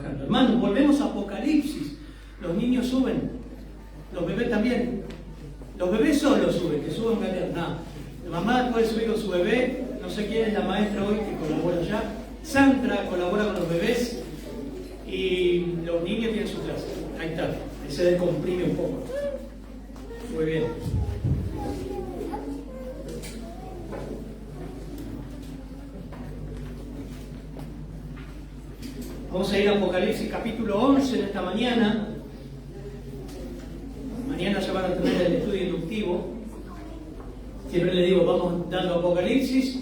buscando. Hermanos, volvemos a Apocalipsis. Los niños suben, los bebés también. Los bebés solo suben, que suban galeras. No, la mamá puede subir con su bebé, no sé quién es la maestra hoy que colabora allá. Sandra colabora con los bebés y los niños tienen su clase. Ahí está, ahí se descomprime un poco. Muy bien. Vamos a ir a Apocalipsis capítulo 11 en esta mañana. Mañana ya van a tener el estudio inductivo. Siempre les digo, vamos dando Apocalipsis,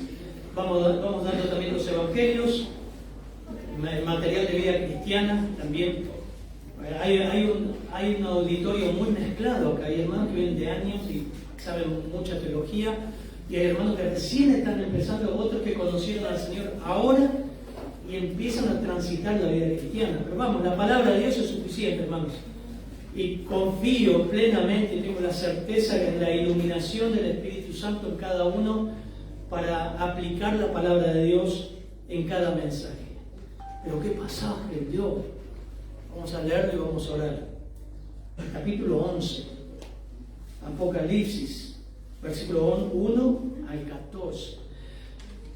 vamos dando también los evangelios, el material de vida cristiana también. Hay un auditorio muy mezclado acá. Hay hermanos que vienen de años y saben mucha teología, y hay hermanos que recién están empezando, otros que conocieron al Señor ahora y empiezan a transitar la vida cristiana. Pero vamos, la palabra de Dios es suficiente, hermanos. Y confío plenamente, tengo la certeza en la iluminación del Espíritu Santo en cada uno para aplicar la palabra de Dios en cada mensaje. Pero qué pasaje, Dios. Vamos a leerlo y vamos a orar. El capítulo 11, Apocalipsis, versículo 1 al 14.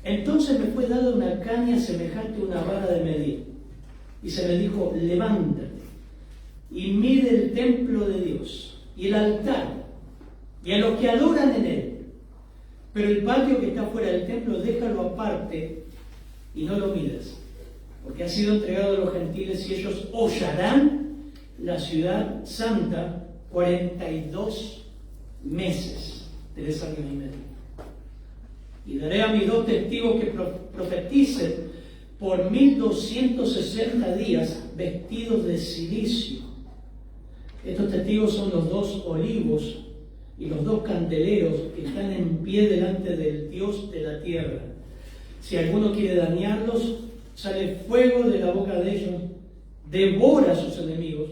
Entonces me fue dada una caña semejante a una vara de medir, y se me dijo: levántate y mide el templo de Dios y el altar y a los que adoran en él, pero el patio que está fuera del templo déjalo aparte y no lo midas, porque ha sido entregado a los gentiles y ellos hollarán la ciudad santa 42 meses, 3 años y medio. Y daré a mis 2 testigos que profeticen por 1260 días vestidos de silicio. Estos testigos son los 2 olivos y los 2 candeleros que están en pie delante del Dios de la tierra. Si alguno quiere dañarlos, sale fuego de la boca de ellos, devora a sus enemigos.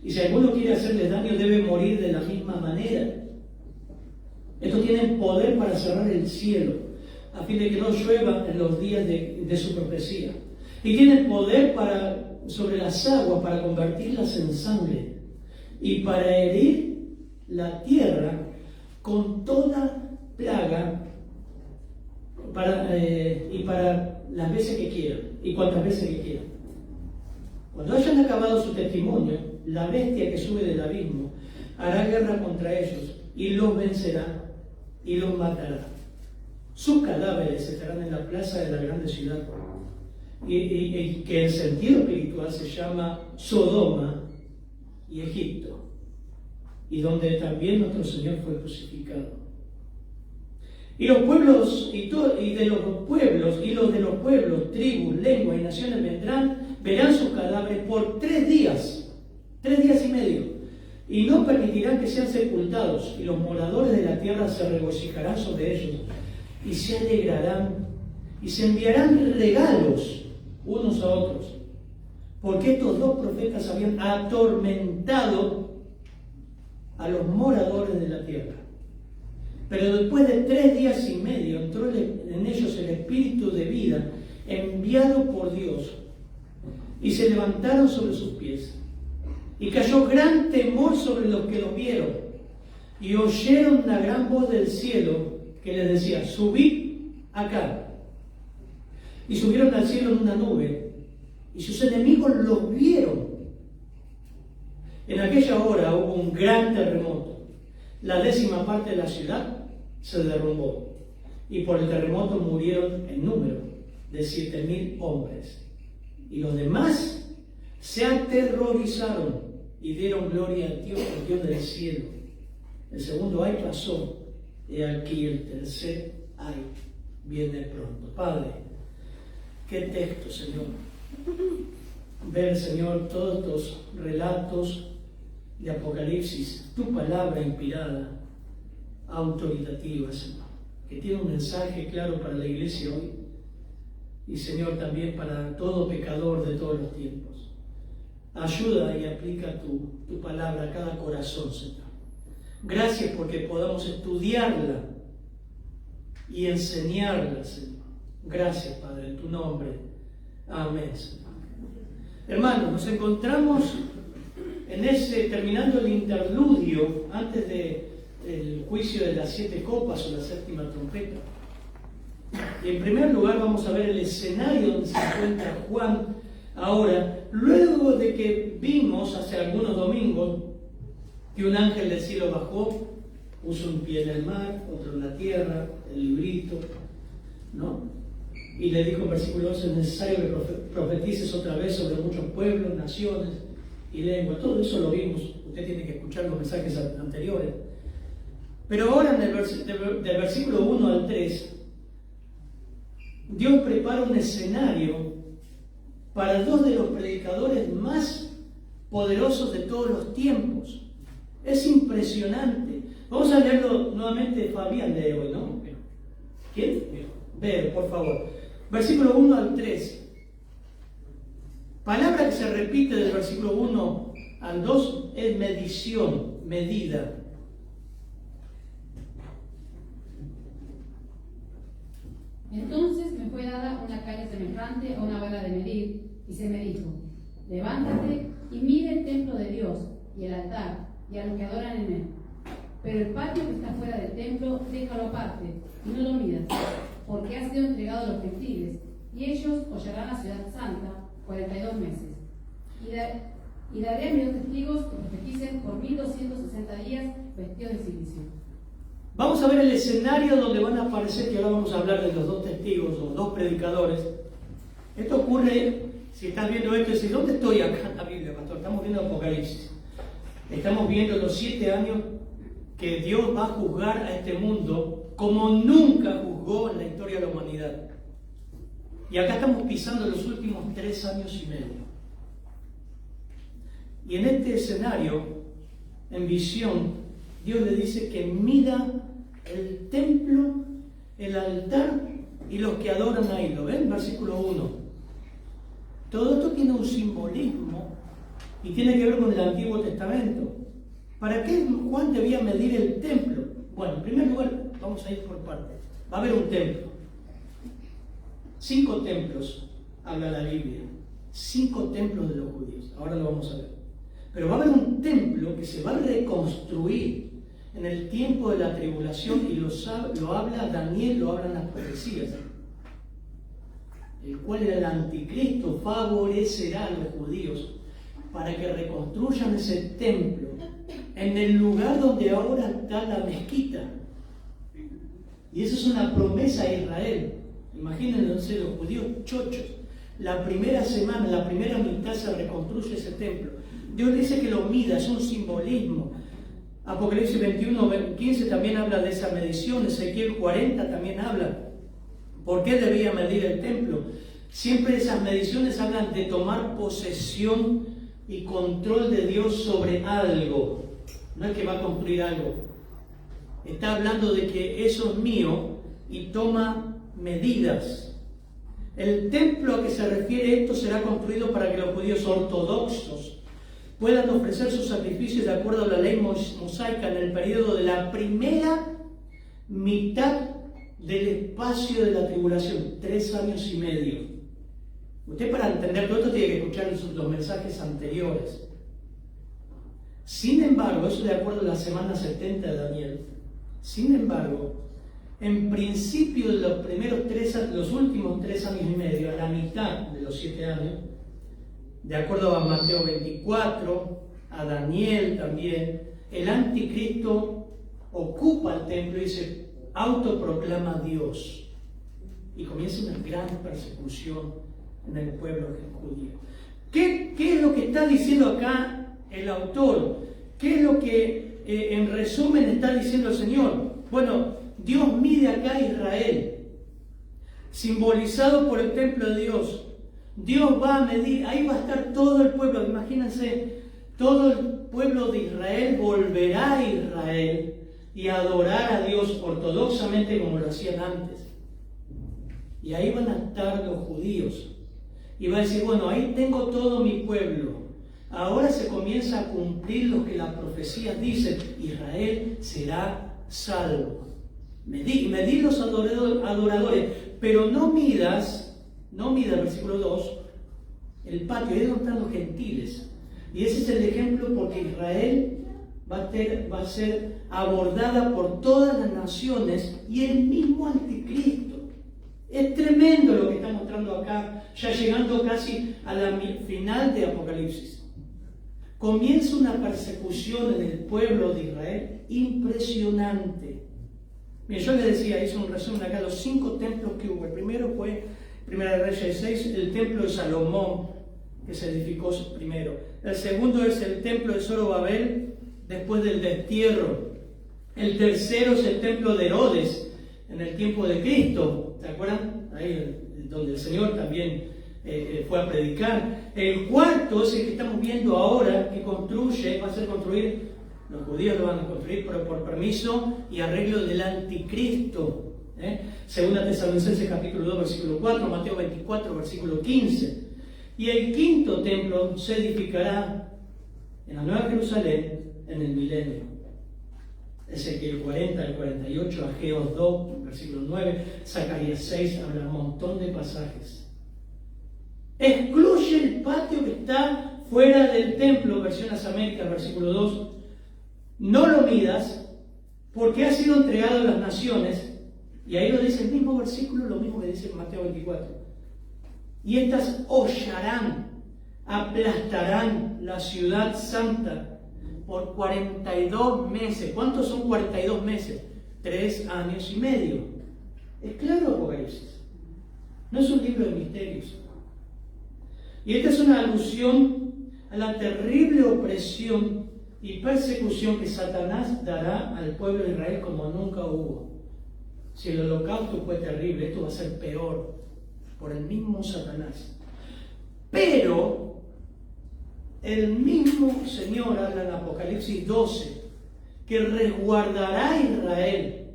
Y si alguno quiere hacerles daño, debe morir de la misma manera. Estos tienen poder para cerrar el cielo, a fin de que no llueva en los días de su profecía. Y tienen poder sobre las aguas para convertirlas en sangre, y para herir la tierra con toda plaga, y para las veces que quieran, y cuantas veces que quieran. Cuando hayan acabado su testimonio, la bestia que sube del abismo hará guerra contra ellos, y los vencerá, y los matará. Sus cadáveres estarán en la plaza de la grande ciudad, y que en sentido espiritual se llama Sodoma y Egipto, y donde también nuestro Señor fue crucificado. Y los pueblos, y de los pueblos, y los de los pueblos, tribus, lenguas y naciones verán sus cadáveres por 3 días, 3 días y medio, y no permitirán que sean sepultados, y los moradores de la tierra se regocijarán sobre ellos, y se alegrarán, y se enviarán regalos unos a otros, porque estos 2 profetas habían atormentado a los moradores de la tierra. Pero después de 3 días y medio entró en ellos el espíritu de vida enviado por Dios, y se levantaron sobre sus pies, y cayó gran temor sobre los que los vieron, y oyeron una gran voz del cielo que les decía: subid acá. Y subieron al cielo en una nube, y sus enemigos los vieron. En aquella hora hubo un gran terremoto. La 10ª parte de la ciudad se derrumbó, y por el terremoto murieron en número de 7,000 hombres. Y los demás se aterrorizaron y dieron gloria a Dios, el Dios del cielo. El segundo ay pasó, y aquí el tercer ay viene pronto. Padre, qué texto, Señor. Ver, Señor, todos estos relatos de Apocalipsis, tu palabra inspirada, autoritativa, Señor, que tiene un mensaje claro para la iglesia hoy, y Señor, también para todo pecador de todos los tiempos. Ayuda y aplica tu palabra a cada corazón, Señor. Gracias porque podamos estudiarla y enseñarla, Señor. Gracias, Padre, en tu nombre. Amén, Señor. Hermanos, nos encontramos terminando el interludio antes del juicio de las 7 copas o la 7ª trompeta. Y en primer lugar vamos a ver el escenario donde se encuentra Juan ahora, luego de que vimos hace algunos domingos que un ángel del cielo bajó, puso un pie en el mar, otro en la tierra, el librito, ¿no? Y le dijo en versículo 11, es necesario que profetices otra vez sobre muchos pueblos, naciones y lenguas. Todo eso lo vimos, usted tiene que escuchar los mensajes anteriores. Pero ahora del versículo 1 al 3, Dios prepara un escenario para 2 de los predicadores más poderosos de todos los tiempos. Es impresionante. Vamos a leerlo nuevamente, Fabián de hoy, ¿no? ¿Quién? Ver, por favor. Versículo 1 al 3. Palabra que se repite del versículo 1 al 2 es medición, medida. Entonces me fue dada una caña semejante a una vara de medir, y se me dijo: levántate y mide el templo de Dios, y el altar, y a los que adoran en él. Pero el patio que está fuera del templo, déjalo aparte, y no lo midas, porque ha sido entregado a los gentiles, y ellos hollarán la ciudad santa 42 meses. Y daré a mis 2 testigos que profeticen por 1260 días vestidos de silicio. Vamos a ver el escenario donde van a aparecer, que ahora vamos a hablar de los 2 testigos o 2 predicadores. Esto ocurre, si estás viendo esto, decís, ¿dónde estoy acá en la Biblia, pastor? Estamos viendo Apocalipsis. Estamos viendo los 7 años que Dios va a juzgar a este mundo como nunca juzgó en la historia de la humanidad. Y acá estamos pisando los últimos 3 años y medio. Y en este escenario, en visión, Dios le dice que mida el templo, el altar y los que adoran ahí. ¿Lo ven? Versículo 1. Todo esto tiene un simbolismo y tiene que ver con el Antiguo Testamento. ¿Para qué Juan debía medir el templo? Bueno, en primer lugar, vamos a ir por partes. Va a haber un templo. 5 templos habla la Biblia. 5 templos de los judíos. Ahora lo vamos a ver. Pero va a haber un templo que se va a reconstruir en el tiempo de la tribulación, y lo habla Daniel, lo hablan las profecías, el cual el anticristo favorecerá a los judíos para que reconstruyan ese templo en el lugar donde ahora está la mezquita. Y eso es una promesa a Israel. Imagínense los judíos chochos. La primera semana, la primera mitad se reconstruye ese templo. Dios dice que lo mida, es un simbolismo. Apocalipsis 21, 15 también habla de esa medición. Ezequiel 40 también habla. ¿Por qué debía medir el templo? Siempre esas mediciones hablan de tomar posesión y control de Dios sobre algo. No es que va a construir algo. Está hablando de que eso es mío y toma medidas. El templo a que se refiere esto será construido para que los judíos ortodoxos puedan ofrecer sus sacrificios de acuerdo a la ley mosaica en el periodo de la primera mitad del espacio de la tribulación, 3 años y medio. Usted, para entender todo esto, tiene que escuchar los mensajes anteriores. Sin embargo, eso de acuerdo a la semana 70 de Daniel. Sin embargo, en principio de los últimos 3 años y medio, a la mitad de los 7 años, de acuerdo a Mateo 24, a Daniel también, el anticristo ocupa el templo y se autoproclama Dios. Y comienza una gran persecución en el pueblo judío. ¿Qué es lo que está diciendo acá el autor? ¿Qué es lo que en resumen está diciendo el Señor? Bueno, Dios mide acá a Israel, simbolizado por el templo de Dios. Dios va a medir, ahí va a estar todo el pueblo. Imagínense, todo el pueblo de Israel volverá a Israel y a adorar a Dios ortodoxamente como lo hacían antes. Y ahí van a estar los judíos. Y va a decir, bueno, ahí tengo todo mi pueblo. Ahora se comienza a cumplir lo que las profecías dicen. Israel será salvo. Medí los adoradores, pero no midas, versículo 2, el patio, ahí es donde están los gentiles. Y ese es el ejemplo porque Israel va a ser abordada por todas las naciones y el mismo anticristo. Es tremendo lo que está mostrando acá, ya llegando casi a la final de Apocalipsis. Comienza una persecución en el pueblo de Israel impresionante. Bien, yo les decía, hice un resumen acá, los 5 templos que hubo. El primero fue, Primera de Reyes 6, el templo de Salomón, que se edificó primero. El segundo es el templo de Zorobabel, después del destierro. El tercero es el templo de Herodes, en el tiempo de Cristo. ¿Se acuerdan? Ahí donde el Señor también fue a predicar. El cuarto es el que estamos viendo ahora, que va a ser construir, los judíos lo van a construir, pero por permiso y arreglo del anticristo. Segunda Tesalonicenses capítulo 2, versículo 4, Mateo 24, versículo 15. Y el quinto templo se edificará en la Nueva Jerusalén en el milenio. Ezequiel 40, el 48, Ageo 2, versículo 9, Zacarías 6, habla un montón de pasajes. Excluye el patio que está fuera del templo, versión Las Américas, versículo 2. No lo midas, porque ha sido entregado a las naciones, y ahí lo dice el mismo versículo, lo mismo que dice en Mateo 24. Y estas hollarán, aplastarán la ciudad santa por 42 meses. ¿Cuántos son 42 meses? 3 años y medio. Es claro Apocalipsis. No es un libro de misterios. Y esta es una alusión a la terrible opresión y persecución que Satanás dará al pueblo de Israel como nunca hubo. Si el holocausto fue terrible, esto va a ser peor por el mismo Satanás. Pero el mismo Señor habla en Apocalipsis 12 que resguardará a Israel.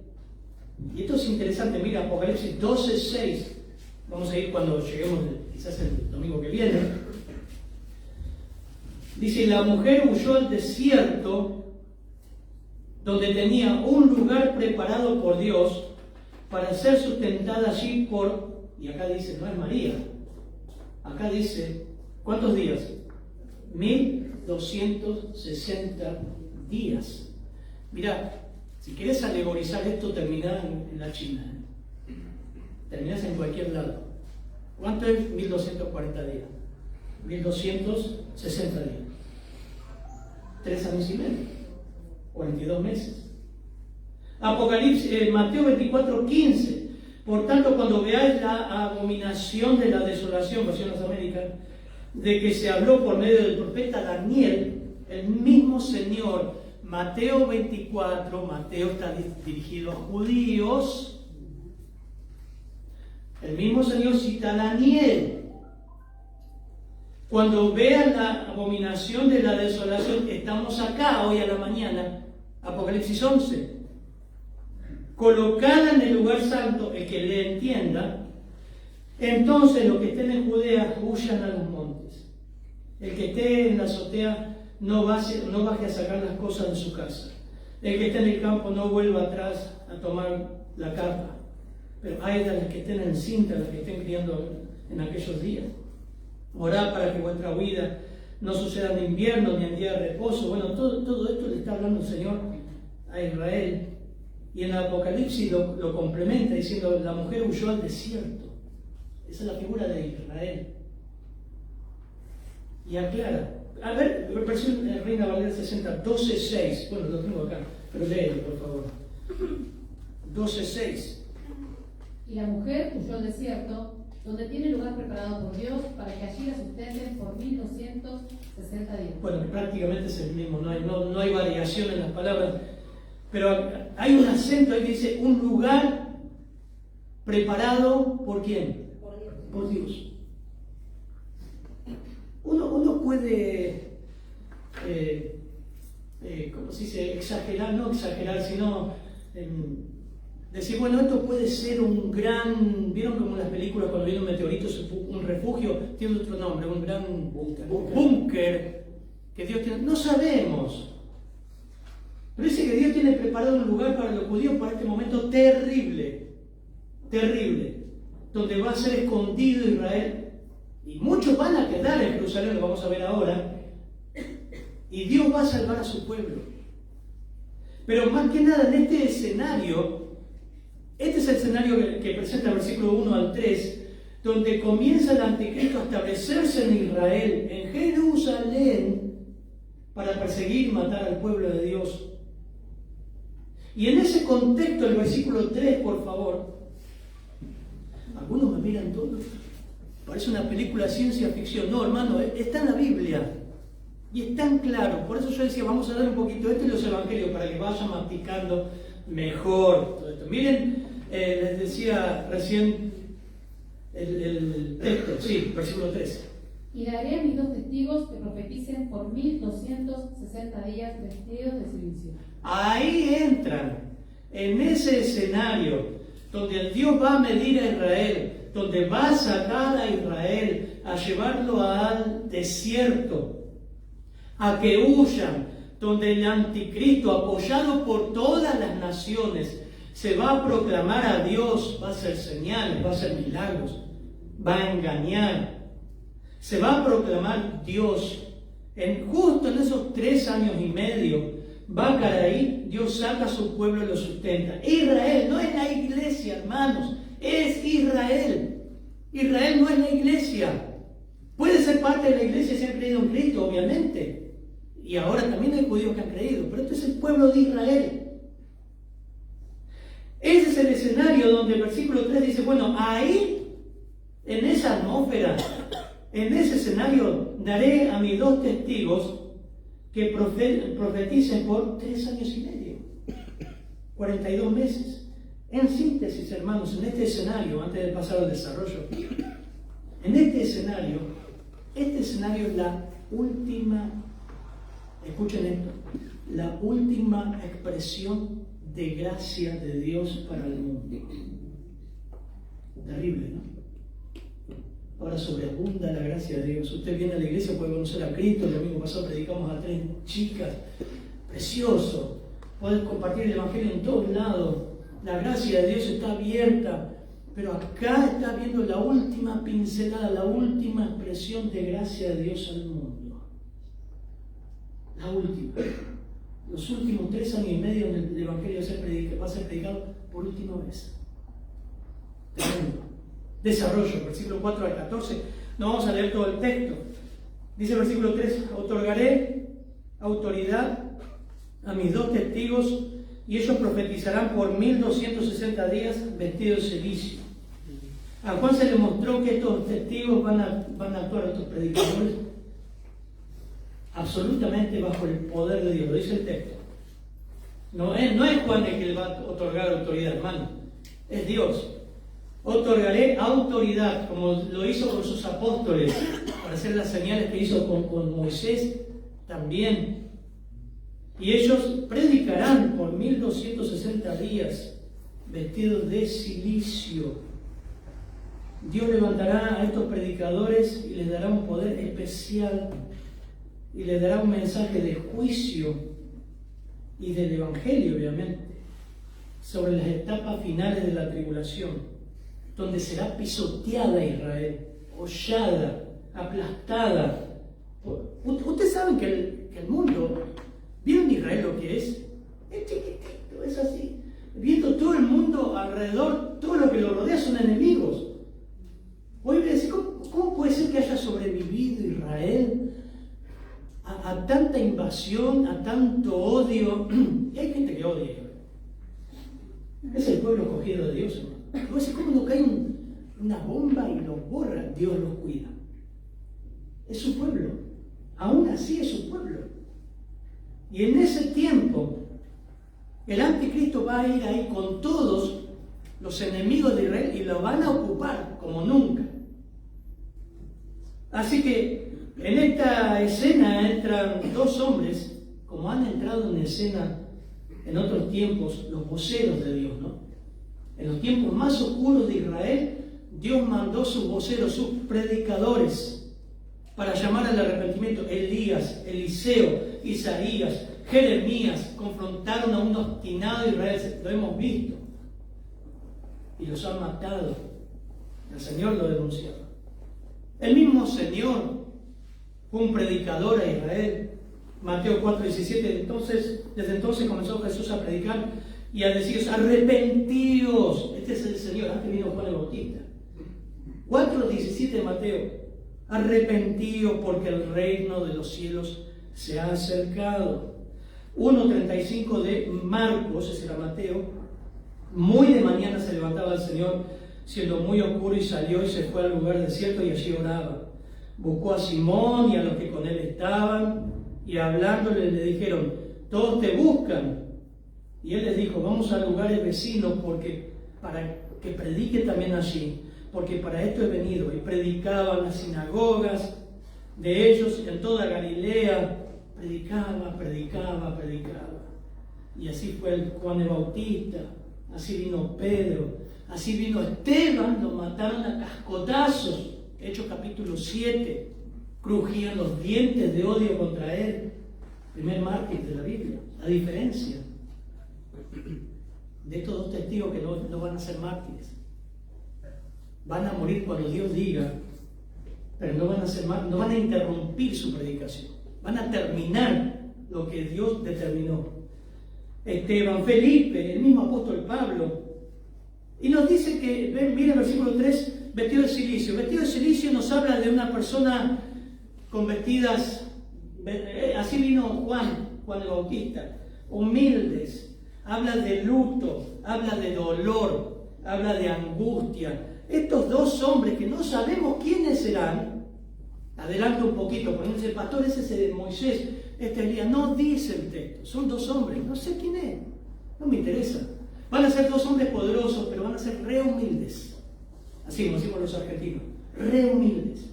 Y esto es interesante, mira, Apocalipsis 12, 6. Vamos a ir cuando lleguemos, quizás el domingo que viene. Dice, la mujer huyó al desierto donde tenía un lugar preparado por Dios para ser sustentada allí por, y acá dice, no es María, acá dice, ¿cuántos días? 1260 días. Mirá, si quieres alegorizar esto, terminás en la China. Terminás en cualquier lado. ¿Cuánto es 1240 días? 1260 días. 3 años y medio. 42 meses. Apocalipsis, Mateo 24, 15. Por tanto, cuando veáis la abominación de la desolación, versión Las Américas, de que se habló por medio del profeta Daniel, el mismo Señor, Mateo 24, Mateo está dirigido a judíos, el mismo Señor cita a Daniel. Cuando vean la abominación de la desolación, estamos acá hoy a la mañana, Apocalipsis 11. Colocada en el lugar santo, el que le entienda, entonces los que estén en Judea huyan a los montes. El que esté en la azotea no baje a sacar las cosas de su casa. El que esté en el campo no vuelva atrás a tomar la capa. Pero hay de las que estén encintas, las que estén criando en aquellos días. Orad para que vuestra huida no suceda en invierno ni en día de reposo. Bueno, todo esto le está hablando el Señor a Israel. Y en el Apocalipsis lo complementa diciendo, la mujer huyó al desierto. Esa es la figura de Israel. Y aclara. A ver, versión Reina Valera 60, 12.6. Bueno, lo tengo acá, pero léelo, por favor. 12.6. Y la mujer huyó al desierto, donde tiene lugar preparado por Dios, para que allí la sustenten por 1260 días. Bueno, prácticamente es el mismo, no hay variación en las palabras. Pero hay un acento ahí que dice, un lugar preparado ¿por quién? Por Dios. Uno puede, ¿cómo se dice? Exagerar, no exagerar, sino decir, bueno, esto puede ser un gran, ¿vieron como en las películas cuando viene un meteorito, un refugio, tiene otro nombre, un gran búnker que Dios tiene? No sabemos. Pero dice que Dios tiene preparado un lugar para los judíos para este momento terrible, donde va a ser escondido Israel Y muchos van a quedar en Jerusalén, lo vamos a ver ahora. Y Dios va a salvar a su pueblo. Pero más que nada en este escenario, este es el escenario que presenta el versículo 1 al 3, donde comienza el anticristo a establecerse en Israel, en Jerusalén, para perseguir y matar al pueblo de Dios. Y en ese contexto, el versículo 3, por favor, algunos me miran todo, parece una película de ciencia ficción. No, hermano, está en la Biblia. Y es tan claro. Por eso yo decía, vamos a dar un poquito esto y los evangelios para que vayan masticando mejor todo esto. Miren, les decía recién el texto, sí, versículo 3. Y daré a mis 2 testigos que profeticen por 1260 días vestidos de silicio. Ahí entran, en ese escenario, donde el Dios va a medir a Israel, donde va a sacar a Israel, a llevarlo al desierto, a que huyan, donde el anticristo, apoyado por todas las naciones, se va a proclamar a Dios, va a hacer señales, va a hacer milagros, va a engañar, se va a proclamar Dios. Justo en esos 3 años y medio, va a caer ahí, Dios saca a su pueblo y lo sustenta. Israel no es la iglesia, hermanos, es Israel. Israel no es la iglesia. Puede ser parte de la iglesia si han creído en Cristo, obviamente. Y ahora también hay judíos que han creído, pero este es el pueblo de Israel. Ese es el escenario donde el versículo 3 dice, bueno, ahí, en esa atmósfera, en ese escenario, daré a mis 2 testigos que profeticen por 3 años y medio, 42 meses. En síntesis, hermanos, en este escenario, antes de pasar al desarrollo, en este escenario es la última, escuchen esto, la última expresión de gracia de Dios para el mundo. Terrible, ¿no? Ahora sobreabunda la gracia de Dios. Usted viene a la iglesia, puede conocer a Cristo. El domingo pasado predicamos a 3 chicas. Precioso. Puedes compartir el evangelio en todos lados. La gracia de Dios está abierta. Pero acá está viendo la última pincelada, la última expresión de gracia de Dios al mundo. La última. Los últimos 3 años y medio en el evangelio va a ser predicado por última vez. Tremendo. Desarrollo, versículo 4 al 14. No vamos a leer todo el texto. Dice el versículo 3: otorgaré autoridad a mis 2 testigos y ellos profetizarán por 1260 días vestidos de silicio. ¿A Juan se le mostró que estos testigos van a actuar, estos predicadores? Absolutamente bajo el poder de Dios, lo dice el texto. No es Juan el que le va a otorgar autoridad, hermano. Es Dios. Otorgaré autoridad, como lo hizo con sus apóstoles, para hacer las señales que hizo con Moisés también. Y ellos predicarán por 1260 días, vestidos de silicio. Dios levantará a estos predicadores y les dará un poder especial y les dará un mensaje de juicio y del evangelio, obviamente, sobre las etapas finales de la tribulación, donde será pisoteada Israel, hollada, aplastada. Ustedes saben que el mundo, ¿vieron Israel lo que es? Es chiquitito, es así. Viendo todo el mundo alrededor, todo lo que lo rodea son enemigos. Hoy me decís, ¿cómo puede ser que haya sobrevivido Israel a tanta invasión, a tanto odio? Y hay gente que odia. Es el pueblo escogido de Dios, hermano. ¿Cómo no cae una bomba y los borra? Dios los cuida. Es su pueblo. Aún así es su pueblo. Y en ese tiempo, el anticristo va a ir ahí con todos los enemigos de Israel y lo van a ocupar como nunca. Así que en esta escena entran 2 hombres, como han entrado en escena en otros tiempos los voceros de Dios, ¿no? En los tiempos más oscuros de Israel, Dios mandó sus voceros, sus predicadores, para llamar al arrepentimiento. Elías, Eliseo, Isaías, Jeremías confrontaron a un obstinado Israel, lo hemos visto, y los han matado. El Señor lo denunció. El mismo Señor fue un predicador a Israel. Mateo 4:17. Desde entonces comenzó Jesús a predicar y a deciros: arrepentíos. Este es el Señor. Antes vino Juan el Bautista. 4:17 de Mateo: arrepentíos, porque el reino de los cielos se ha acercado. 1:35 de Marcos, ese era Mateo: muy de mañana se levantaba el Señor, siendo muy oscuro, y salió y se fue al lugar desierto y allí oraba. Buscó a Simón y a los que con él estaban, y hablándole le dijeron: todos te buscan. Y él les dijo: vamos a lugares vecinos para que predique también allí, porque para esto he venido. Y predicaba en las sinagogas de ellos en toda Galilea. Predicaba. Y así fue el Juan el Bautista, así vino Pedro, así vino Esteban, lo mataron a cascotazos. Hechos capítulo 7, crujían los dientes de odio contra él. Primer mártir de la Biblia. A diferencia de estos dos testigos que no van a ser mártires, van a morir cuando Dios diga, pero no van a ser mártires, no van a interrumpir su predicación, van a terminar lo que Dios determinó. Esteban, Felipe, el mismo apóstol Pablo. Y nos dice que, mira el versículo 3, vestido de cilicio. Vestido de cilicio nos habla de una persona con vestidas, así vino Juan el Bautista, humildes. Habla de luto, habla de dolor, habla de angustia. Estos dos hombres que no sabemos quiénes serán, adelanto un poquito, porque dice: el pastor ese es de Moisés, este Elías. No dice el texto, son dos hombres, no sé quién es, no me interesa. Van a ser dos hombres poderosos, pero van a ser re humildes, así como decimos los argentinos, re humildes,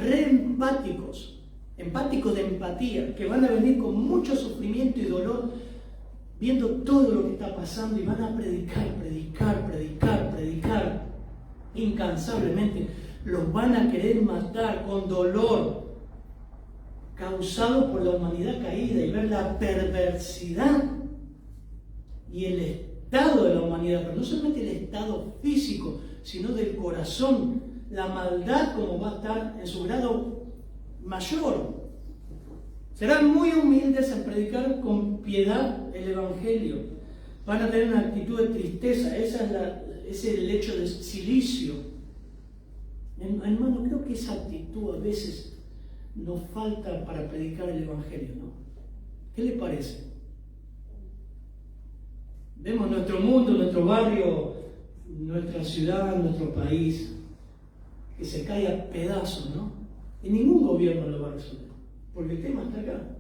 re empáticos de empatía, que van a venir con mucho sufrimiento y dolor, viendo todo lo que está pasando, y van a predicar incansablemente. Los van a querer matar con dolor causado por la humanidad caída, y ver la perversidad y el estado de la humanidad, pero no solamente el estado físico, sino del corazón, la maldad como va a estar en su grado mayor. Serán muy humildes en predicar con piedad el Evangelio. Van a tener una actitud de tristeza. Ese es el hecho de cilicio. Hermano, creo que esa actitud a veces nos falta para predicar el Evangelio, ¿no? ¿Qué le parece? Vemos nuestro mundo, nuestro barrio, nuestra ciudad, nuestro país, que se cae a pedazos, ¿no? Y ningún gobierno lo va a resolver, porque el tema está acá.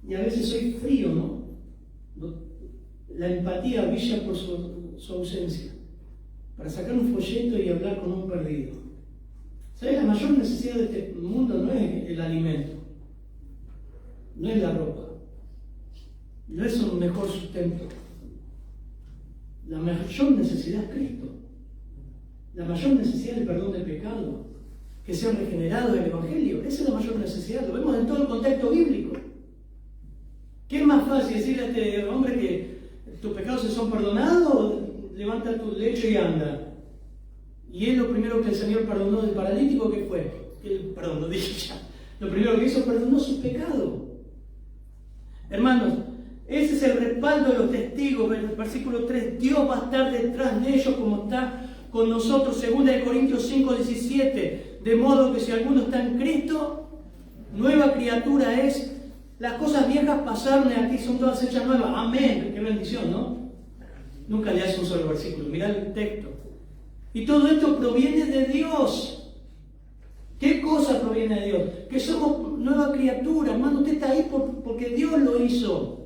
Y a veces soy frío, ¿no? La empatía brilla por su ausencia, para sacar un folleto y hablar con un perdido. ¿Sabes? La mayor necesidad de este mundo no es el alimento, no es la ropa, no es un mejor sustento. La mayor necesidad es Cristo. La mayor necesidad es el perdón del pecado, que sean regenerados del Evangelio. Esa es la mayor necesidad. Lo vemos en todo el contexto bíblico. ¿Qué es más fácil decirle a este hombre que tus pecados se son perdonados? Levanta tu lecho y anda. Y es lo primero que el Señor perdonó del paralítico. ¿Qué fue? Perdón, lo dije ya. Lo primero que hizo, perdonó sus pecados. Hermanos, ese es el respaldo de los testigos. Versículo 3: Dios va a estar detrás de ellos como está con nosotros. 2 Corintios 5:17. De modo que si alguno está en Cristo, nueva criatura es. Las cosas viejas pasaron y aquí son todas hechas nuevas. Amén. Qué bendición, ¿no? Nunca leas un solo versículo. Mirá el texto. Y todo esto proviene de Dios. ¿Qué cosa proviene de Dios? Que somos nueva criatura. Hermano, usted está ahí porque Dios lo hizo.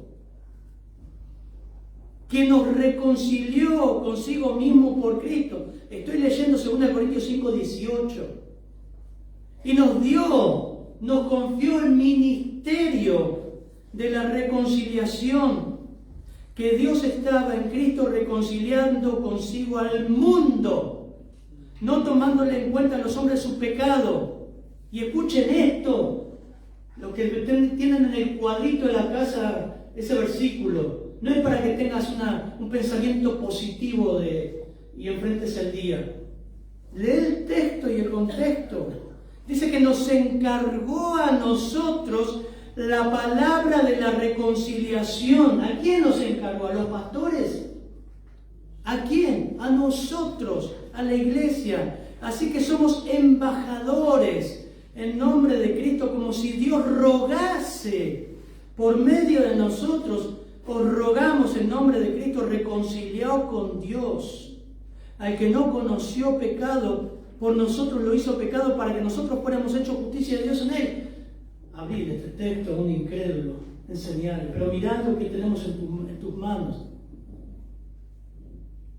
Que nos reconcilió consigo mismo por Cristo. Estoy leyendo 2 Corintios 5:18. Y nos confió el ministerio de la reconciliación, que Dios estaba en Cristo reconciliando consigo al mundo, no tomándole en cuenta a los hombres sus pecados. Y escuchen esto, lo que tienen en el cuadrito de la casa, ese versículo, no es para que tengas un pensamiento positivo y enfrentes el día. Lee el texto y el contexto. Dice que nos encargó a nosotros la palabra de la reconciliación. ¿A quién nos encargó? ¿A los pastores? ¿A quién? A nosotros, a la iglesia. Así que somos embajadores en nombre de Cristo, como si Dios rogase por medio de nosotros. Os rogamos en nombre de Cristo, reconciliaos con Dios. Al que no conoció pecado, por nosotros lo hizo pecado para que nosotros fuéramos hechos justicia de Dios en él. Abrir este texto a un incrédulo, enseñarle, pero mirad lo que tenemos en tus manos.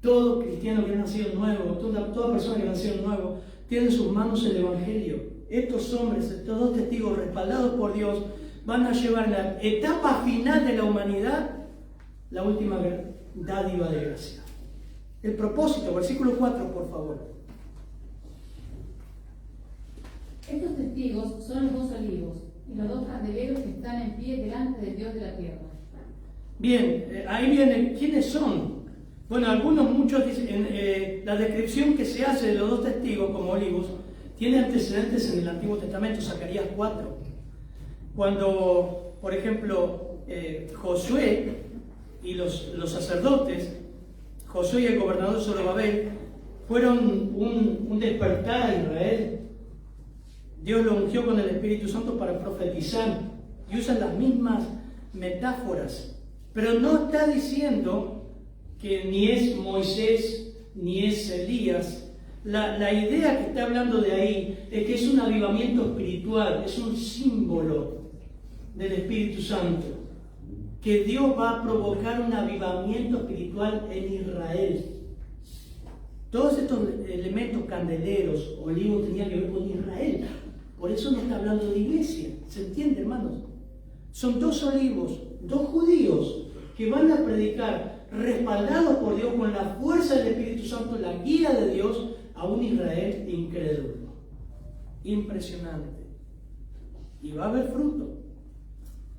Todo cristiano que ha nacido nuevo, toda persona que ha nacido nuevo, tiene en sus manos el Evangelio. Estos hombres, estos dos testigos respaldados por Dios, van a llevar en la etapa final de la humanidad la última dádiva de gracia. El propósito, versículo 4, por favor. Estos testigos son los dos olivos y los dos candeleros que están en pie delante del Dios de la tierra. Bien, ahí viene, ¿quiénes son? Bueno, muchos dicen, la descripción que se hace de los dos testigos como olivos tiene antecedentes en el Antiguo Testamento, Zacarías 4. Cuando, por ejemplo, Josué y los sacerdotes, Josué y el gobernador Zorobabel, fueron un despertar a Israel. Dios lo ungió con el Espíritu Santo para profetizar y usan las mismas metáforas, pero no está diciendo que ni es Moisés ni es Elías. La idea que está hablando de ahí es que es un avivamiento espiritual, es un símbolo del Espíritu Santo, que Dios va a provocar un avivamiento espiritual en Israel. Todos estos elementos candeleros, olivos, tenían que ver con Israel. Por eso no está hablando de iglesia. ¿Se entiende, hermanos? Son dos olivos, dos judíos que van a predicar, respaldados por Dios con la fuerza del Espíritu Santo, la guía de Dios, a un Israel incrédulo. Impresionante. Y va a haber fruto.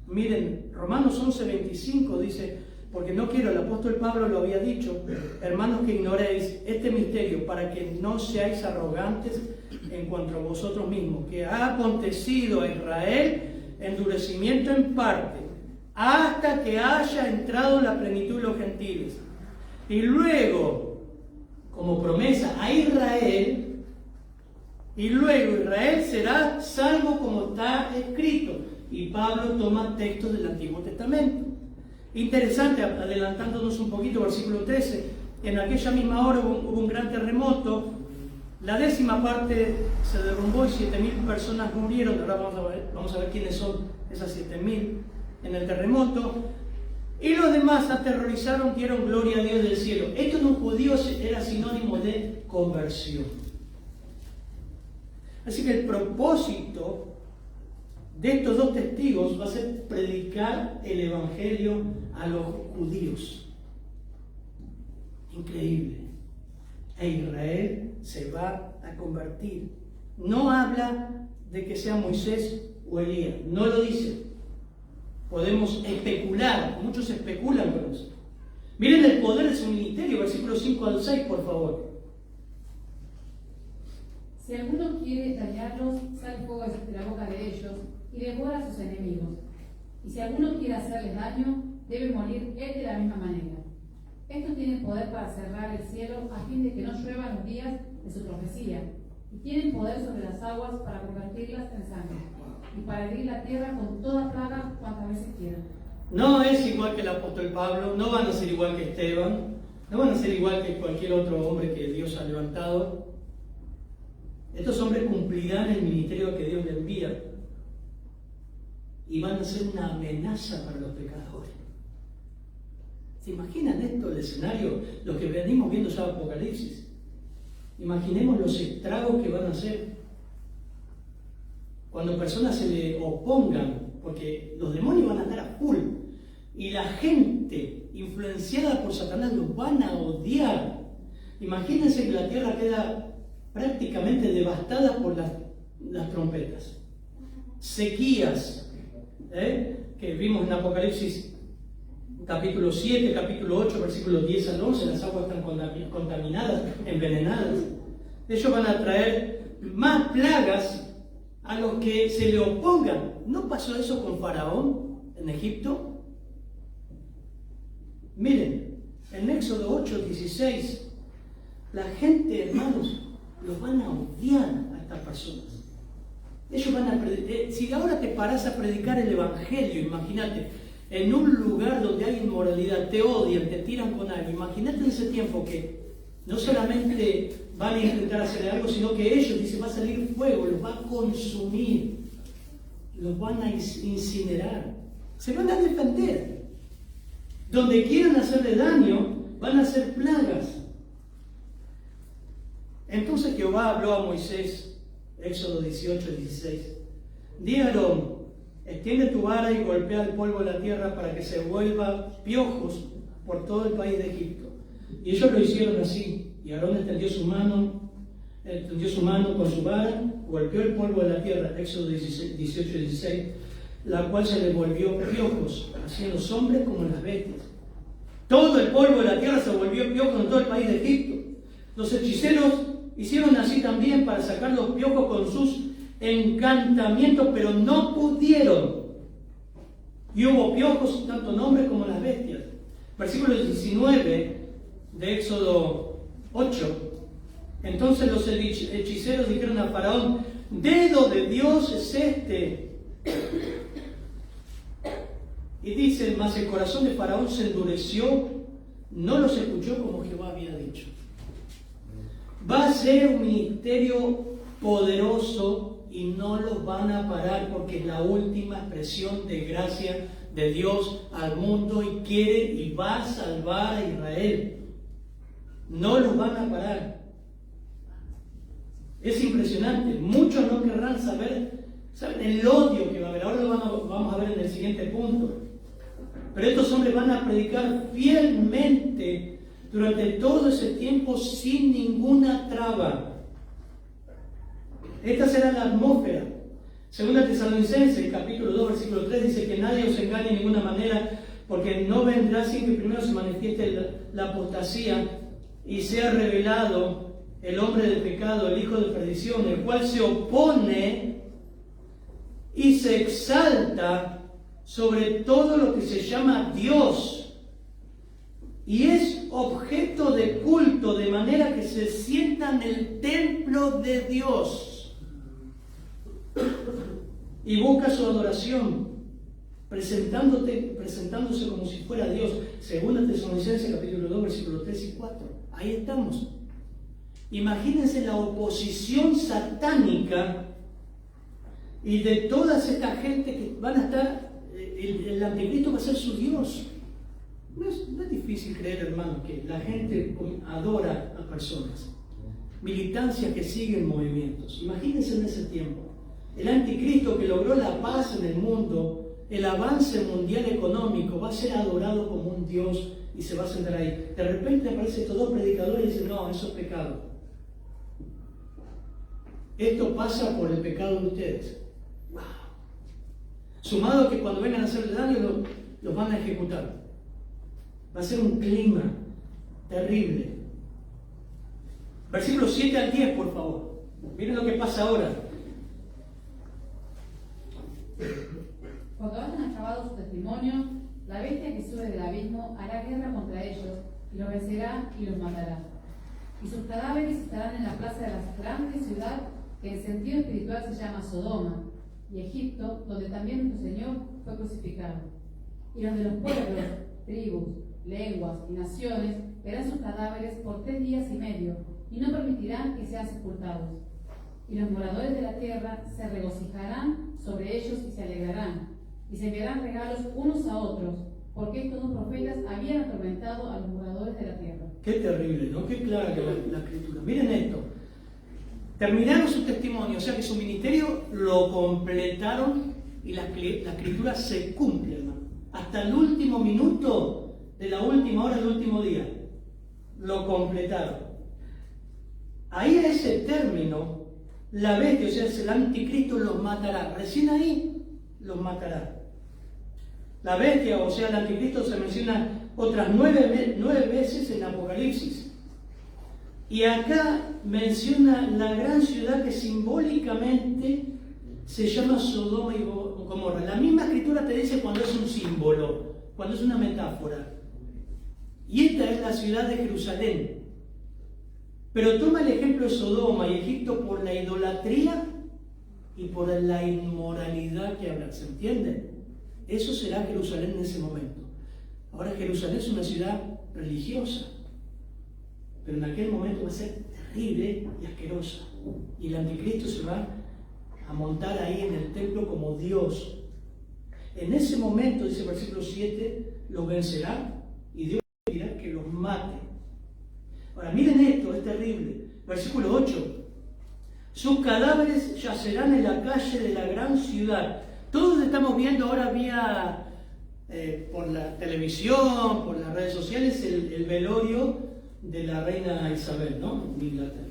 Miren, Romanos 11:25 dice, porque no quiero, el apóstol Pablo lo había dicho, hermanos, que ignoréis este misterio, para que no seáis arrogantes en cuanto a vosotros mismos, que ha acontecido a Israel endurecimiento en parte, hasta que haya entrado la plenitud de los gentiles. Y luego, como promesa a Israel, y luego Israel será salvo como está escrito. Y Pablo toma textos del Antiguo Testamento. Interesante, adelantándonos un poquito, versículo 13, en aquella misma hora hubo un gran terremoto, la 10ª parte se derrumbó y 7.000 personas murieron. Ahora vamos a ver quiénes son esas 7.000 en el terremoto. Y los demás aterrorizaron, dieron gloria a Dios del cielo. Esto en un judío era sinónimo de conversión. Así que el propósito de estos dos testigos va a ser predicar el Evangelio a los judíos. Increíble. E Israel se va a convertir. No habla de que sea Moisés o Elías, no lo dice. Podemos especular, muchos especulan con eso. Miren el poder de su ministerio, versículos 5 al 6, por favor. Si alguno quiere dañarlos, sale fuego de la boca de ellos y devora a sus enemigos. Y si alguno quiere hacerles daño, debe morir él de la misma manera. Estos tienen poder para cerrar el cielo a fin de que no lluevan los días de su profecía, y tienen poder sobre las aguas para convertirlas en sangre, y para herir la tierra con toda plaga cuantas veces quieran. No es igual que el apóstol Pablo, no van a ser igual que Esteban, no van a ser igual que cualquier otro hombre que Dios ha levantado. Estos hombres cumplirán el ministerio que Dios les envía y van a ser una amenaza para los pecadores. ¿Se imaginan esto, el escenario? Lo que venimos viendo ya en Apocalipsis. Imaginemos los estragos que van a hacer cuando personas se le opongan, porque los demonios van a estar a full y la gente influenciada por Satanás los van a odiar. Imagínense que la tierra queda prácticamente devastada por las trompetas, sequías, que vimos en Apocalipsis capítulo 7, capítulo 8, versículos 10 al 11, las aguas están contaminadas, envenenadas. Ellos van a traer más plagas a los que se le opongan. ¿No pasó eso con Faraón en Egipto? Miren, en Éxodo 8:16, la gente, hermanos, los van a odiar a estas personas. Ellos van a si ahora te paras a predicar el Evangelio, imagínate, en un lugar donde hay inmoralidad, te odian, te tiran con algo. Imagínate en ese tiempo que no solamente van a intentar hacer algo, sino que ellos, dice, va a salir fuego, los va a consumir, los van a incinerar, se van a defender. Donde quieran hacerle daño, van a hacer plagas. Entonces Jehová habló a Moisés, Éxodo 18:16. Di a Aarón, extiende tu vara y golpea el polvo de la tierra para que se vuelva piojos por todo el país de Egipto. Y ellos lo hicieron así. Y Aarón extendió su mano con su vara, golpeó el polvo de la tierra, Éxodo 18:16, la cual se le volvió piojos, así en los hombres como en las bestias. Todo el polvo de la tierra se volvió piojos en todo el país de Egipto. Los hechiceros hicieron así también para sacar los piojos con sus encantamientos, pero no pudieron. Y hubo piojos tanto en hombres como en las bestias. Versículo 19 de Éxodo 8. Entonces los hechiceros dijeron a Faraón, dedo de Dios es este. Y dice, mas el corazón de Faraón se endureció, no los escuchó como Jehová había dicho. Va a ser un ministerio poderoso y no los van a parar porque es la última expresión de gracia de Dios al mundo y quiere y va a salvar a Israel. No los van a parar. Es impresionante. Muchos no querrán saben el odio que va a haber. Ahora lo vamos a ver en el siguiente punto. Pero estos hombres van a predicar fielmente durante todo ese tiempo sin ninguna traba. Esta será la atmósfera. Según Tesalonicenses, capítulo 2, versículo 3, dice que nadie os engañe de ninguna manera, porque no vendrá sin que primero se manifieste la apostasía y sea revelado el hombre del pecado, el hijo de perdición, el cual se opone y se exalta sobre todo lo que se llama Dios y es objeto de culto, de manera que se sienta en el templo de Dios y busca su adoración, presentándose como si fuera Dios. Según Tesalonicenses capítulo 2, versículos 3 y 4. Ahí estamos. Imagínense la oposición satánica y de toda esta gente que van a estar, el anticristo va a ser su Dios. No es difícil creer, hermano, que la gente adora a personas. Militancias que siguen movimientos. Imagínense en ese tiempo. El anticristo que logró la paz en el mundo, el avance mundial económico, va a ser adorado como un Dios y se va a sentar ahí. De repente aparecen estos dos predicadores y dicen, no, eso es pecado. Esto pasa por el pecado de ustedes. ¡Wow! Sumado que cuando vengan a hacerle daño, los van a ejecutar. Va a ser un clima terrible. Versículos 7 al 10, por favor. Miren lo que pasa ahora. Cuando hayan acabado su testimonio, la bestia que sube del abismo hará guerra contra ellos, y los vencerá y los matará. Y sus cadáveres estarán en la plaza de la grande ciudad, que en sentido espiritual se llama Sodoma, y Egipto, donde también nuestro Señor fue crucificado. Y los de los pueblos, tribus, lenguas y naciones verán sus cadáveres por 3 días y medio, y no permitirán que sean sepultados. Y los moradores de la tierra se regocijarán sobre ellos y se alegrarán, y se enviarán regalos unos a otros, porque estos dos profetas habían atormentado a los moradores de la tierra. Qué terrible, ¿no? Qué clara que la escritura. Miren esto. Terminaron su testimonio, o sea que su ministerio lo completaron y la escritura se cumple, hermano. Hasta el último minuto de la última hora del último día, lo completaron. Ahí a ese término, la bestia, o sea, el anticristo los matará. Recién ahí los matará. La bestia, o sea, el anticristo se menciona otras 9 veces en Apocalipsis. Y acá menciona la gran ciudad que simbólicamente se llama Sodoma y Gomorra. La misma escritura te dice cuando es un símbolo, cuando es una metáfora. Y esta es la ciudad de Jerusalén. Pero toma el ejemplo de Sodoma y Egipto por la idolatría y por la inmoralidad que habla. ¿Se entiende? Eso será Jerusalén en ese momento. Ahora Jerusalén es una ciudad religiosa, pero en aquel momento va a ser terrible y asquerosa. Y el anticristo se va a montar ahí en el templo como Dios. En ese momento, dice el versículo 7, los vencerá y Dios dirá que los mate. Ahora miren esto, es terrible. Versículo 8. Sus cadáveres yacerán en la calle de la gran ciudad. Todos estamos viendo ahora vía por la televisión, por las redes sociales, el velorio de la reina Isabel, ¿no? De Inglaterra.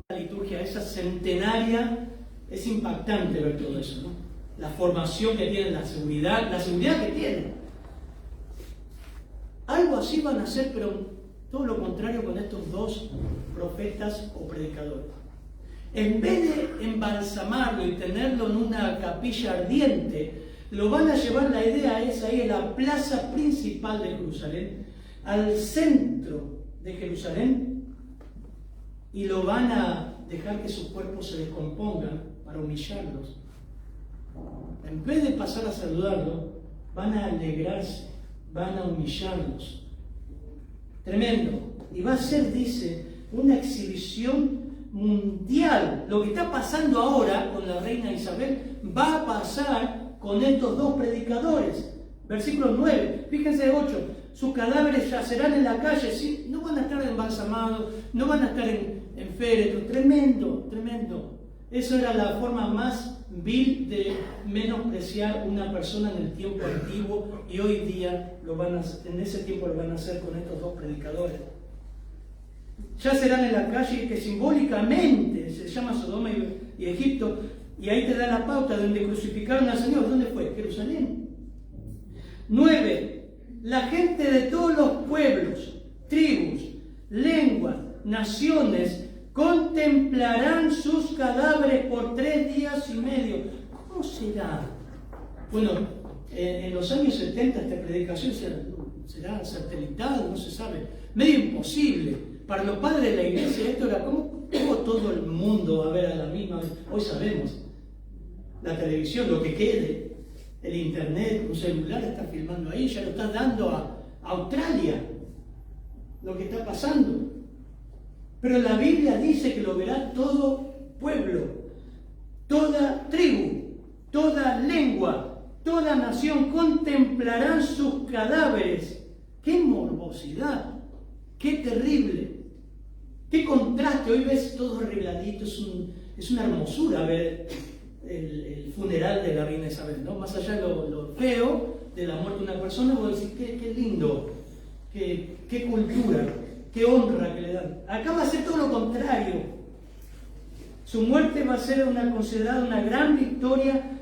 La liturgia esa centenaria, es impactante ver todo eso, ¿no? La formación que tienen, la seguridad que tienen. Algo así van a hacer, pero todo lo contrario con estos dos profetas o predicadores. En vez de embalsamarlo y tenerlo en una capilla ardiente, lo van a llevar, la idea es ahí en la plaza principal de Jerusalén, al centro de Jerusalén, y lo van a dejar que sus cuerpos se descompongan para humillarlos. En vez de pasar a saludarlo, van a alegrarse, van a humillarlos. Tremendo. Y va a ser, dice, una exhibición mundial. Lo que está pasando ahora con la reina Isabel va a pasar con estos dos predicadores. Versículo 9, fíjense 8, sus cadáveres yacerán en la calle, ¿sí? No van a estar embalsamados, no van a estar en féretros. Tremendo, tremendo. Eso era la forma más vil de menospreciar una persona en el tiempo antiguo, y hoy día en ese tiempo lo van a hacer con estos dos predicadores. Ya serán en la calle, que simbólicamente se llama Sodoma y Egipto, y ahí te da la pauta donde crucificaron al Señor. ¿Dónde fue? Jerusalén. 9. La gente de todos los pueblos, tribus, lenguas, naciones, contemplarán sus cadáveres por 3 días y medio. ¿Cómo será? Bueno, en los años 70 esta predicación será satelital, no se sabe. Medio imposible. Para los padres de la iglesia esto era como todo el mundo va a ver a la misma vez. Hoy sabemos, la televisión, lo que quede, el internet, un celular está filmando ahí, ya lo está dando a Australia, lo que está pasando. Pero la Biblia dice que lo verá todo pueblo, toda tribu, toda lengua, toda nación, contemplarán sus cadáveres. ¡Qué morbosidad! ¡Qué terrible! ¡Qué contraste! Hoy ves todo arregladito, es una hermosura ver el funeral de la reina Isabel, ¿no? Más allá de lo feo de la muerte de una persona, vos decís, qué lindo, qué cultura, qué honra que le dan. Acá va a ser todo lo contrario. Su muerte va a ser considerada una gran victoria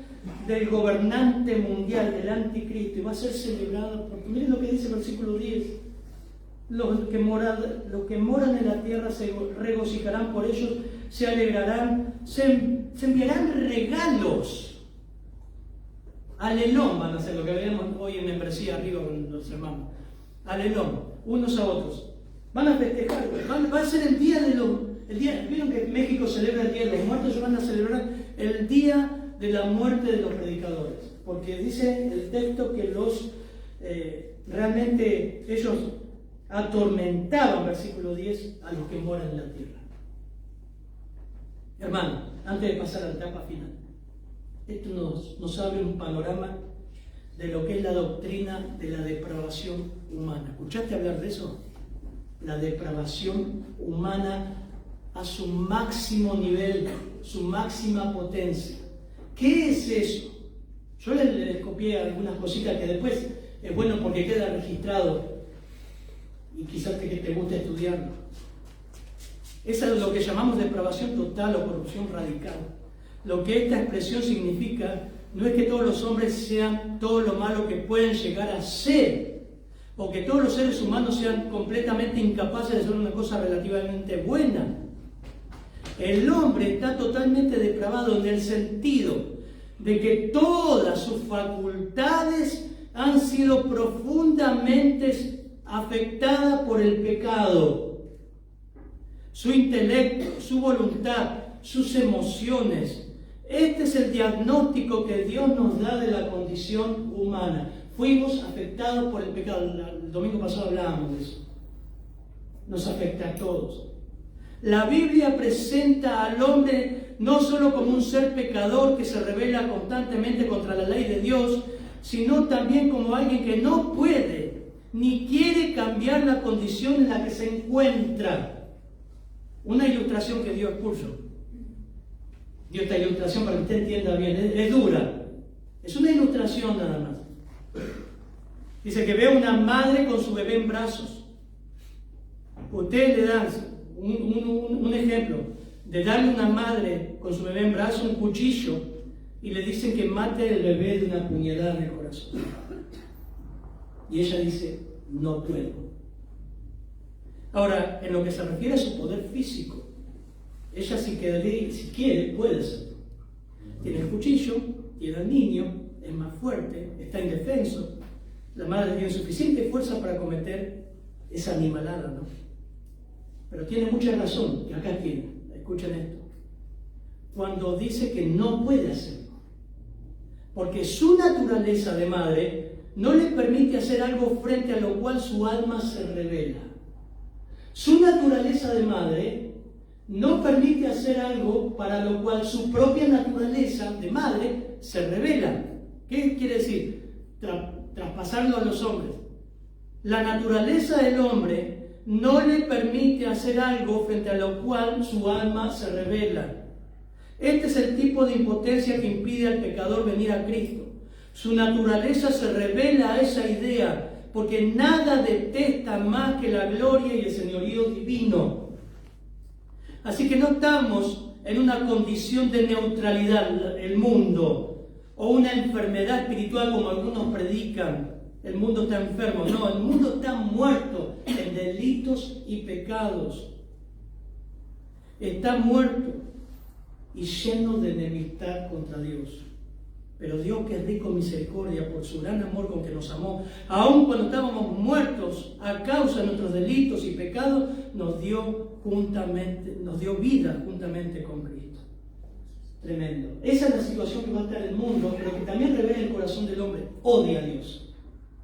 del gobernante mundial, del anticristo, y va a ser celebrada porque miren lo que dice el versículo 10. Los que moran en la tierra se regocijarán por ellos, se alegrarán, se enviarán regalos. Alelón van a hacer lo que veíamos hoy en membresía arriba con los hermanos. Alelón, unos a otros. Van a festejar, va a ser el día vieron que México celebra el Día de los Muertos, ellos van a celebrar el día de la muerte de los predicadores. Porque dice el texto que realmente ellos atormentaban, versículo 10, a los que moran en la tierra. Hermano, antes de pasar a la etapa final, esto nos abre un panorama de lo que es la doctrina de la depravación humana. ¿Escuchaste hablar de eso? La depravación humana a su máximo nivel, su máxima potencia. ¿Qué es eso? Yo les copié algunas cositas que después es bueno porque queda registrado y quizás que te guste estudiarlo. Eso es lo que llamamos depravación total o corrupción radical. Lo que esta expresión significa no es que todos los hombres sean todo lo malo que pueden llegar a ser, o que todos los seres humanos sean completamente incapaces de hacer una cosa relativamente buena. El hombre está totalmente depravado en el sentido de que todas sus facultades han sido profundamente afectadas por el pecado. Su intelecto, su voluntad, sus emociones. Este es el diagnóstico que Dios nos da de la condición humana. Fuimos afectados por el pecado. El domingo pasado hablábamos de eso. Nos afecta a todos. La Biblia presenta al hombre no solo como un ser pecador que se rebela constantemente contra la ley de Dios, sino también como alguien que no puede ni quiere cambiar la condición en la que se encuentra. Una ilustración que Dios puso. Dio esta ilustración para que usted entienda bien. Es dura. Es una ilustración nada más. Dice que ve a una madre con su bebé en brazos. Ustedes le dan un ejemplo de darle a una madre con su bebé en brazos un cuchillo y le dicen que mate al bebé de una puñalada en el corazón. Y ella dice, no puedo. Ahora, en lo que se refiere a su poder físico, ella si quiere, puede hacerlo. Tiene el cuchillo, tiene al niño, es más fuerte, está indefenso. La madre tiene suficiente fuerza para cometer esa animalada, ¿no? Pero tiene mucha razón, que acá tiene. Escuchen esto. Cuando dice que no puede hacerlo. Porque su naturaleza de madre no le permite hacer algo frente a lo cual su alma se revela. Su naturaleza de madre no permite hacer algo para lo cual su propia naturaleza de madre se revela. ¿Qué quiere decir? Traspasarlo a los hombres. La naturaleza del hombre no le permite hacer algo frente a lo cual su alma se revela. Este es el tipo de impotencia que impide al pecador venir a Cristo. Su naturaleza se revela a esa idea, porque nada detesta más que la gloria y el señorío divino. Así que no estamos en una condición de neutralidad, el mundo, o una enfermedad espiritual como algunos predican. El mundo está enfermo. No, el mundo está muerto en delitos y pecados. Está muerto y lleno de enemistad contra Dios. Pero Dios, que es rico en misericordia por su gran amor con que nos amó, aun cuando estábamos muertos a causa de nuestros delitos y pecados, nos dio vida juntamente con Cristo. Tremendo. Esa es la situación que va a estar el mundo, pero que también revela el corazón del hombre. Odia a Dios.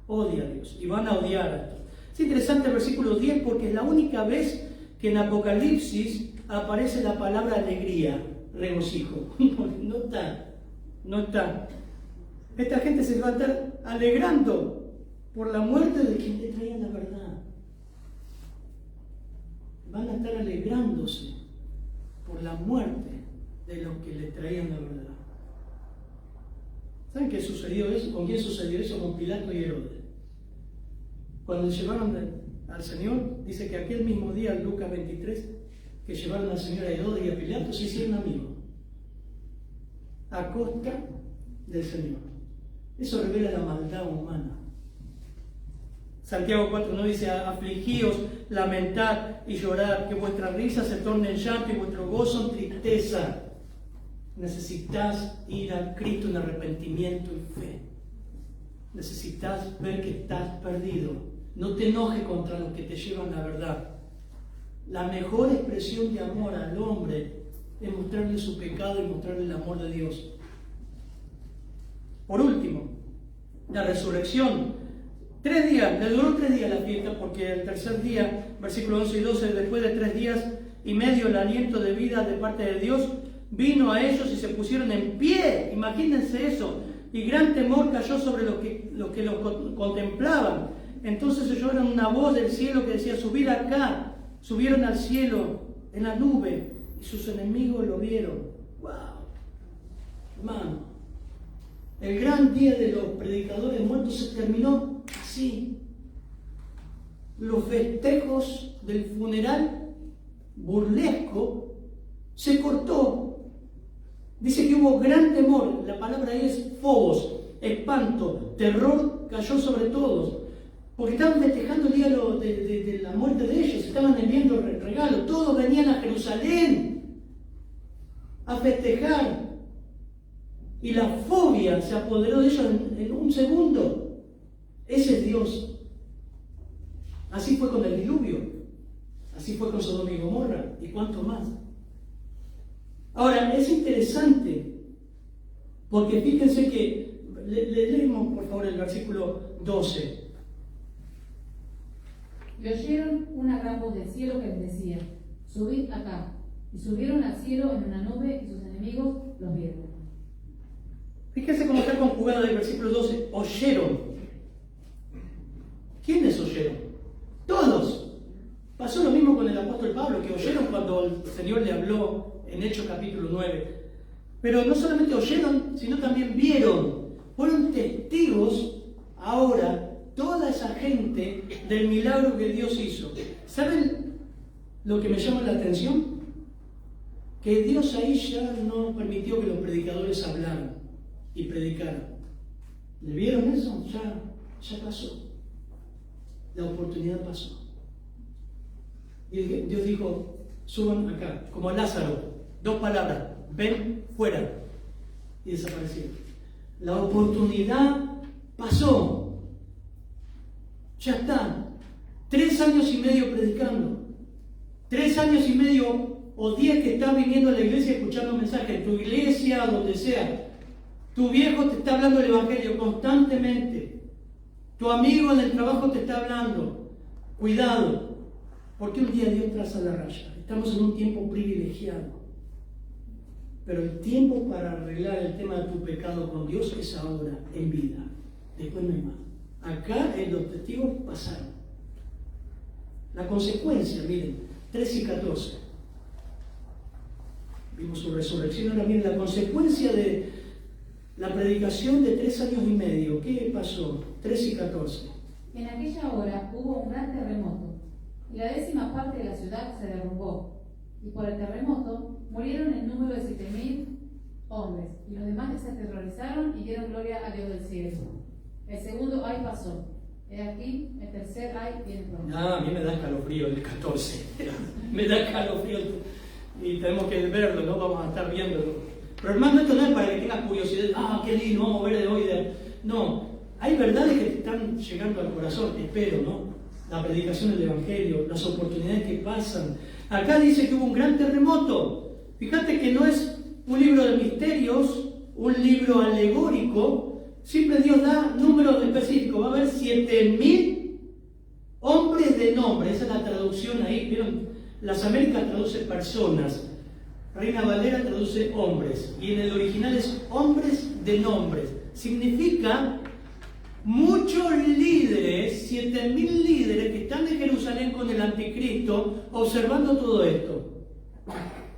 Odia a Dios. Y van a odiar a esto. Es interesante el versículo 10 porque es la única vez que en Apocalipsis aparece la palabra alegría, regocijo. No está. Esta gente se va a estar alegrando por la muerte de quien le traía la verdad. Van a estar alegrándose por la muerte de los que le traían la verdad. ¿Saben qué sucedió eso? ¿Con quién sucedió eso? Con Pilato y Herodes. Cuando llevaron al Señor, dice que aquel mismo día, en Lucas 23, que llevaron al Señor a Herodes y a Pilato, se hicieron amigos. A costa del Señor. Eso revela la maldad humana. Santiago 4:9 dice, afligíos, lamentad y llorad, que vuestra risa se torne en llanto y vuestro gozo en tristeza. Necesitas ir a Cristo en arrepentimiento y fe. Necesitas ver que estás perdido. No te enojes contra los que te llevan la verdad. La mejor expresión de amor al hombre es mostrarle su pecado y mostrarle el amor de Dios. Por último, la resurrección. 3 días, le duró 3 días la fiesta, porque el tercer día, versículos 11 y 12, después de 3 días y medio, el aliento de vida de parte de Dios vino a ellos y se pusieron en pie. Imagínense eso. Y gran temor cayó sobre los que lo contemplaban. Entonces oyeron una voz del cielo que decía, subid acá. Subieron al cielo en la nube y sus enemigos lo vieron. ¡Wow! Hermano, el gran día de los predicadores muertos se terminó así. Los festejos del funeral burlesco se cortó. Dice que hubo gran temor. La palabra ahí es fobos, espanto, terror cayó sobre todos. Porque estaban festejando el día de la muerte de ellos, estaban enviando regalos, todos venían a Jerusalén a festejar. Y la fobia se apoderó de ellos en un segundo. Ese es Dios. Así fue con el diluvio, así fue con Sodoma y Gomorra, y cuánto más. Ahora, es interesante, porque fíjense que, leemos por favor el versículo 12. Y oyeron una gran voz del cielo que les decía: subid acá. Y subieron al cielo en una nube, y sus enemigos los vieron. Fíjense cómo está conjugado el versículo 12. Oyeron. ¿Quiénes oyeron? Todos. Pasó lo mismo con el apóstol Pablo, que oyeron cuando el Señor le habló en Hechos capítulo 9. Pero no solamente oyeron, sino también vieron. Fueron testigos ahora toda esa gente del milagro que Dios hizo. ¿Saben lo que me llama la atención? Que Dios ahí ya no permitió que los predicadores hablaran y predicaran. ¿Le vieron eso? Ya pasó. La oportunidad pasó. Y Dios dijo: suban acá, como a Lázaro, 2 palabras, ven fuera. Y desaparecieron. La oportunidad pasó. Ya está. 3 años y medio predicando. 3 años y medio o 10 que estás viniendo a la iglesia escuchando mensajes, en tu iglesia, donde sea. Tu viejo te está hablando del evangelio constantemente. Tu amigo en el trabajo te está hablando. Cuidado, porque un día Dios traza la raya. Estamos en un tiempo privilegiado. Pero el tiempo para arreglar el tema de tu pecado con Dios es ahora, en vida. Después no hay más. Acá los testigos pasaron. La consecuencia, miren, 13 y 14. Vimos su resurrección, ahora miren la consecuencia de la predicación de 3 años y medio. ¿Qué pasó? 13 y 14. En aquella hora hubo un gran terremoto, y la 10ª parte de la ciudad se derrumbó, y por el terremoto murieron en número de 7.000 hombres, y los demás se aterrorizaron y dieron gloria a Dios del cielo. El segundo ay pasó. He aquí, el tercer ay viene pronto. A mí me da escalofrío el 14. Me da escalofrío. Y tenemos que verlo, ¿no? Vamos a estar viéndolo. Pero hermano, esto no es para que tengas curiosidad. Qué lindo, vamos a ver de hoy. No, hay verdades que te están llegando al corazón, espero, ¿no? La predicación del Evangelio, las oportunidades que pasan. Acá dice que hubo un gran terremoto. Fíjate que no es un libro de misterios, un libro alegórico. Siempre Dios da números específicos. Va a haber 7.000 hombres de nombre. Esa es la traducción ahí. ¿Vieron? Las Américas traduce personas. Reina Valera traduce hombres. Y en el original es hombres de nombres. Significa muchos líderes, 7.000 líderes que están en Jerusalén con el anticristo observando todo esto.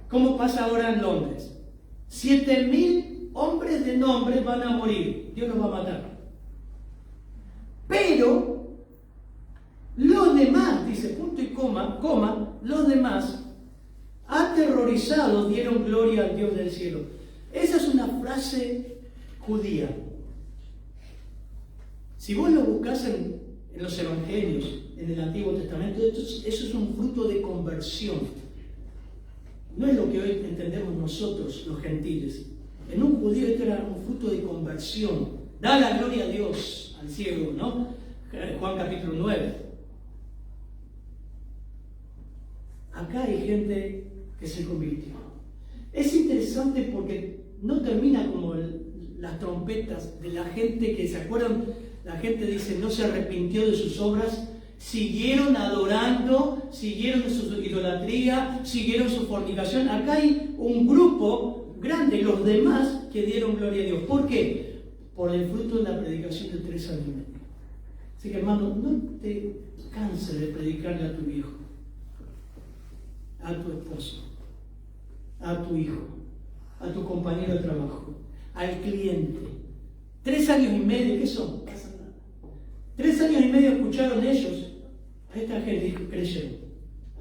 ¿Cómo pasa ahora en Londres? 7.000 hombres de nombre van a morir. Dios los va a matar. Pero los demás, dice punto y coma, los demás, aterrorizados, dieron gloria al Dios del cielo. Esa es una frase judía. Si vos lo buscás en los evangelios, en el Antiguo Testamento, eso es un fruto de conversión. No es lo que hoy entendemos nosotros, los gentiles. En un judío esto era un fruto de conversión. Da la gloria a Dios, al ciego, ¿no? Juan capítulo 9. Acá hay gente que se convirtió. Es interesante porque no termina como las trompetas de la gente que, ¿se acuerdan? La gente dice, no se arrepintió de sus obras, siguieron adorando, siguieron su idolatría, siguieron su fornicación. Acá hay un grupo grande, los demás, que dieron gloria a Dios. ¿Por qué? Por el fruto de la predicación de 3 años y medio. Así que, hermano, no te canses de predicarle a tu viejo, a tu esposo, a tu hijo, a tu compañero de trabajo, al cliente. 3 años y medio, ¿qué son? No pasa nada. 3 años y medio escucharon ellos. A esta gente creyeron.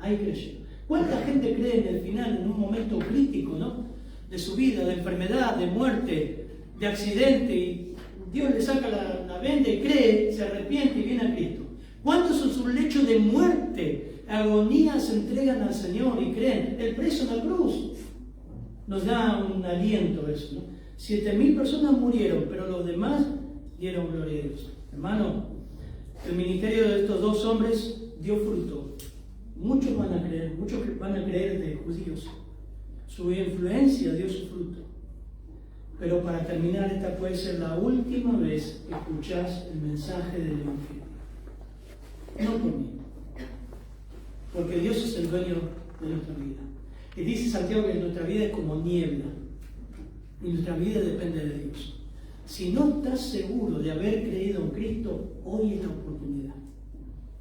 Ahí creyeron. ¿Cuánta gente cree en el final, en un momento crítico, ¿no? De su vida, de enfermedad, de muerte, de accidente, y Dios le saca la venda y cree, se arrepiente y viene a Cristo? ¿Cuántos en su lecho de muerte, agonía, se entregan al Señor y creen? El precio en la cruz nos da un aliento eso, ¿no? 7.000 personas murieron, pero los demás dieron gloria a Dios. Hermano, el ministerio de estos dos hombres dio fruto. Muchos van a creer de judíos. Su influencia dio su fruto. Pero para terminar, esta puede ser la última vez que escuchás el mensaje del Evangelio. No por mí. Porque Dios es el dueño de nuestra vida. Y dice Santiago que nuestra vida es como niebla. Y nuestra vida depende de Dios. Si no estás seguro de haber creído en Cristo, hoy es la oportunidad.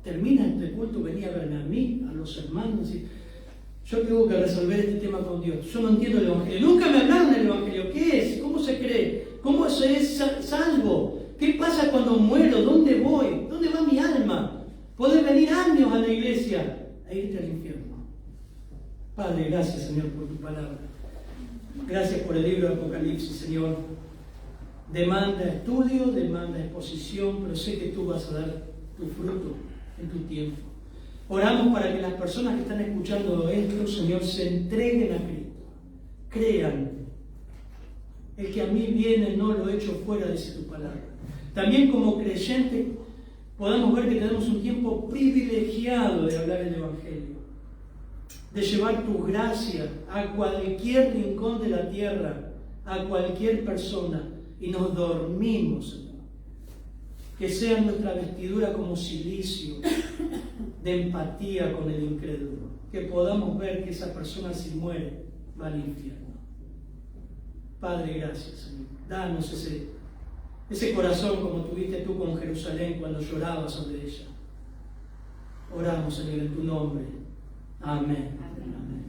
Termina este culto, venía a verme a mí, a los hermanos, y yo tengo que resolver este tema con Dios. Yo no entiendo el Evangelio. Nunca me hablaron del Evangelio. ¿Qué es? ¿Cómo se cree? ¿Cómo se es salvo? ¿Qué pasa cuando muero? ¿Dónde voy? ¿Dónde va mi alma? Podés venir años a la iglesia e irte al infierno. Padre, gracias, Señor, por tu palabra. Gracias por el libro de Apocalipsis, Señor. Demanda estudio, demanda exposición, pero sé que tú vas a dar tu fruto en tu tiempo. Oramos para que las personas que están escuchando esto, Señor, se entreguen a Cristo. Crean. El que a mí viene no lo echo fuera, dice tu palabra. También como creyentes podamos ver que tenemos un tiempo privilegiado de hablar el Evangelio, de llevar tu gracia a cualquier rincón de la tierra, a cualquier persona, y nos dormimos, Señor. Que sea nuestra vestidura como cilicio, de empatía con el incrédulo, que podamos ver que esa persona, si muere, va al infierno. Padre, gracias, Señor. Danos ese corazón como tuviste tú con Jerusalén cuando llorabas sobre ella. Oramos, Señor, en tu nombre. Amén. Amén.